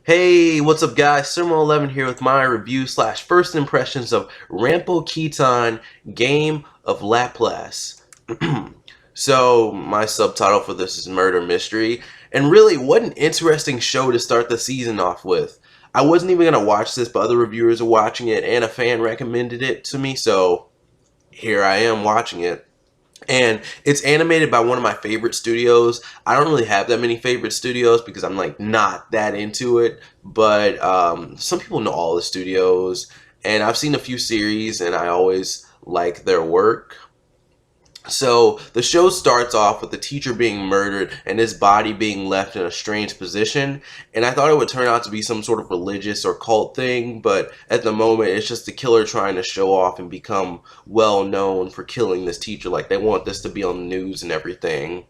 Hey, what's up guys? Sermo11 here with my review slash first impressions of Ranpo Kitan Game of Laplace. So, my subtitle for this is Murder Mystery, and really, what an interesting show to start the season off with. I wasn't even going to watch this, but other reviewers are watching it, and a fan recommended it to me, so here I am watching it. And it's animated by one of my favorite studios. I don't really have that many favorite studios because I'm like not that into it. But some people know all the studios, and I've seen a few series, and I always like their work. So the show starts off with the teacher being murdered and his body being left in a strange position. And I thought it would turn out to be some sort of religious or cult thing, but at the moment it's just the killer trying to show off and become well known for killing this teacher. Like they want this to be on the news and everything.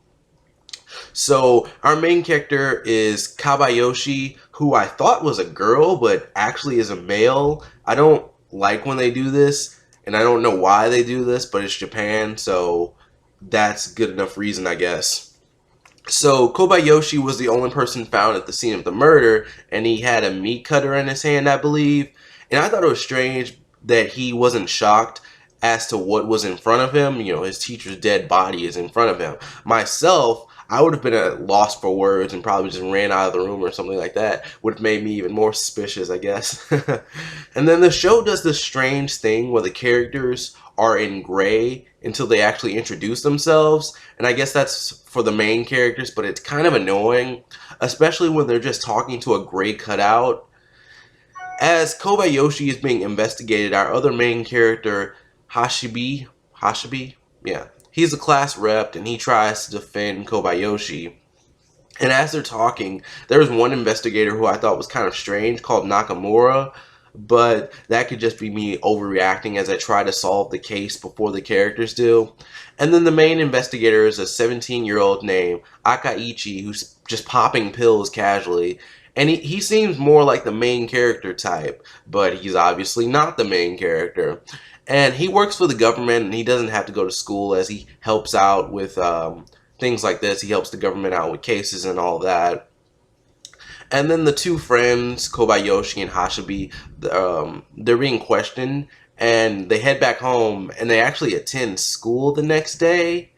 So our main character is Kabayoshi, who I thought was a girl, but actually is a male. I don't like when they do this, and I don't know why they do this, but it's Japan, so that's good enough reason, I guess. So Kobayashi was the only person found at the scene of the murder, and he had a meat cutter in his hand, I believe. And I thought it was strange that he wasn't shocked as to what was in front of him. You know, his teacher's dead body is in front of him. Myself, I would have been at loss for words and probably just ran out of the room or something like that. Would have made me even more suspicious, I guess. And then the show does this strange thing where the characters are in gray until they actually introduce themselves. And I guess that's for the main characters, but it's kind of annoying, especially when they're just talking to a gray cutout. As Kobayashi is being investigated, our other main character, Hashibi, yeah, he's a class rep and he tries to defend Kobayashi. And as they're talking, there's one investigator who I thought was kind of strange called Nakamura, but that could just be me overreacting as I try to solve the case before the characters do. And then the main investigator is a 17-year-old named Akaichi who's just popping pills casually. And he seems more like the main character type, but he's obviously not the main character. And he works for the government and he doesn't have to go to school as he helps out with things like this. He helps the government out with cases and all that. And then the two friends, Kobayashi and Hashibi, they're being questioned, and they head back home, and they actually attend school the next day.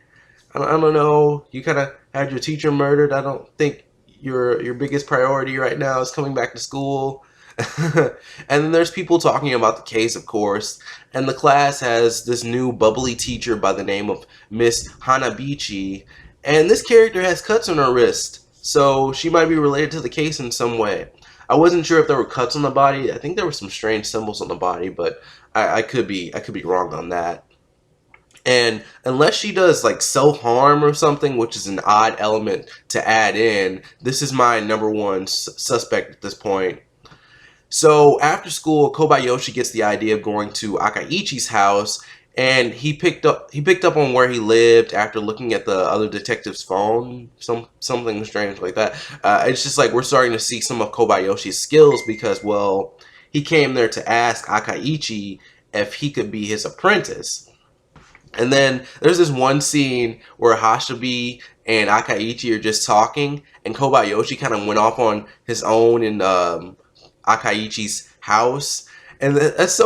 I don't know. You kind of had your teacher murdered. I don't think your biggest priority right now is coming back to school. And then there's people talking about the case, of course, and the class has this new bubbly teacher by the name of Miss Hanabichi, and this character has cuts on her wrist, so she might be related to the case in some way. I wasn't sure if there were cuts on the body. I think there were some strange symbols on the body, but I could be wrong on that. And unless she does like self-harm or something, which is an odd element to add in, this is my number one suspect at this point. So after school, Kobayashi gets the idea of going to Akaichi's house, and he picked up on where he lived after looking at the other detective's phone, something strange like that. It's just like we're starting to see some of Kobayashi's skills because, well, he came there to ask Akaichi if he could be his apprentice. And then there's this one scene where Hashibi and Akaichi are just talking, and Kobayashi kind of went off on his own in Akaichi's house. And that's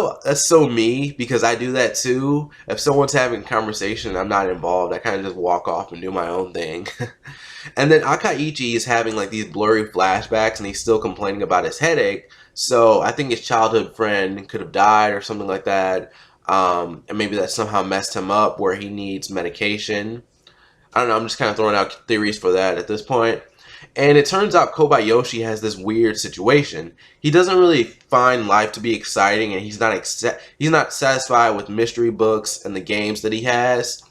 so me because I do that too. If someone's having a conversation and I'm not involved, I kind of just walk off and do my own thing. And then Akaichi is having like these blurry flashbacks and he's still complaining about his headache. So I think his childhood friend could have died or something like that. And maybe that somehow messed him up where he needs medication. I don't know, I'm just kind of throwing out theories for that at this point. And it turns out Kobayashi has this weird situation. He doesn't really find life to be exciting, and he's not satisfied with mystery books and the games that he has.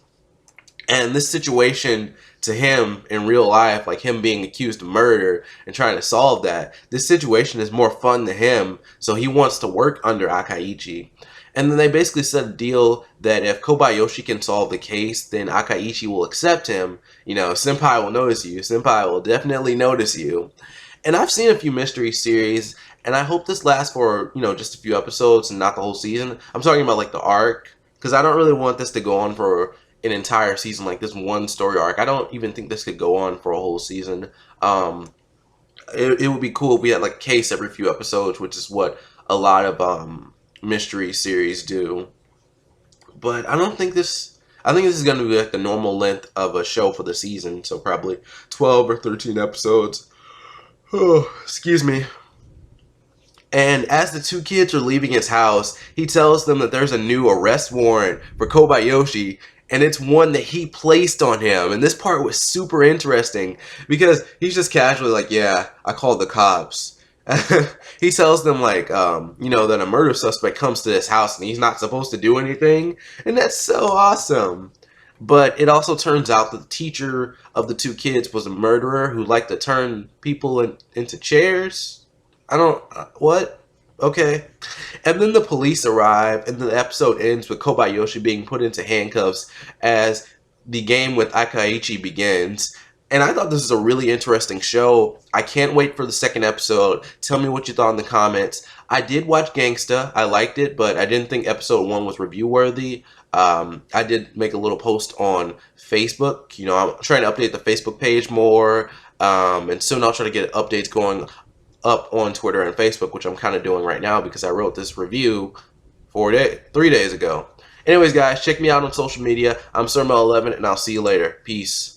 And this situation to him in real life, like him being accused of murder and trying to solve that, this situation is more fun to him, so he wants to work under Akaichi. And then they basically set a deal that if Kobayashi can solve the case, then Akaichi will accept him. You know, Senpai will notice you. Senpai will definitely notice you. And I've seen a few mystery series, and I hope this lasts for, just a few episodes and not the whole season. I'm talking about like the arc, because I don't really want this to go on for an entire season, like this one story arc. I don't even think this could go on for a whole season. it would be cool if we had like a case every few episodes, which is what a lot of mystery series do. But I don't think this. I think this is going to be like the normal length of a show for the season, so probably 12 or 13 episodes. Oh, excuse me. And as the two kids are leaving his house, he tells them that there's a new arrest warrant for Kobayashi, and it's one that he placed on him. And this part was super interesting because he's just casually like, yeah, I called the cops. He tells them like, that a murder suspect comes to this house and he's not supposed to do anything. And that's so awesome. But it also turns out that the teacher of the two kids was a murderer who liked to turn people into chairs. I don't, what? Okay. And then the police arrive, and the episode ends with Kobayashi being put into handcuffs as the game with Akaichi begins. And I thought this was a really interesting show. I can't wait for the second episode. Tell me what you thought in the comments. I did watch Gangsta. I liked it, but I didn't think episode 1 was review worthy. I did make a little post on Facebook. I'm trying to update the Facebook page more. And soon I'll try to get updates going up on Twitter and Facebook, which I'm kind of doing right now because I wrote this review 3 days ago. Anyways, guys, check me out on social media. I'm Sirmel11, and I'll see you later. Peace.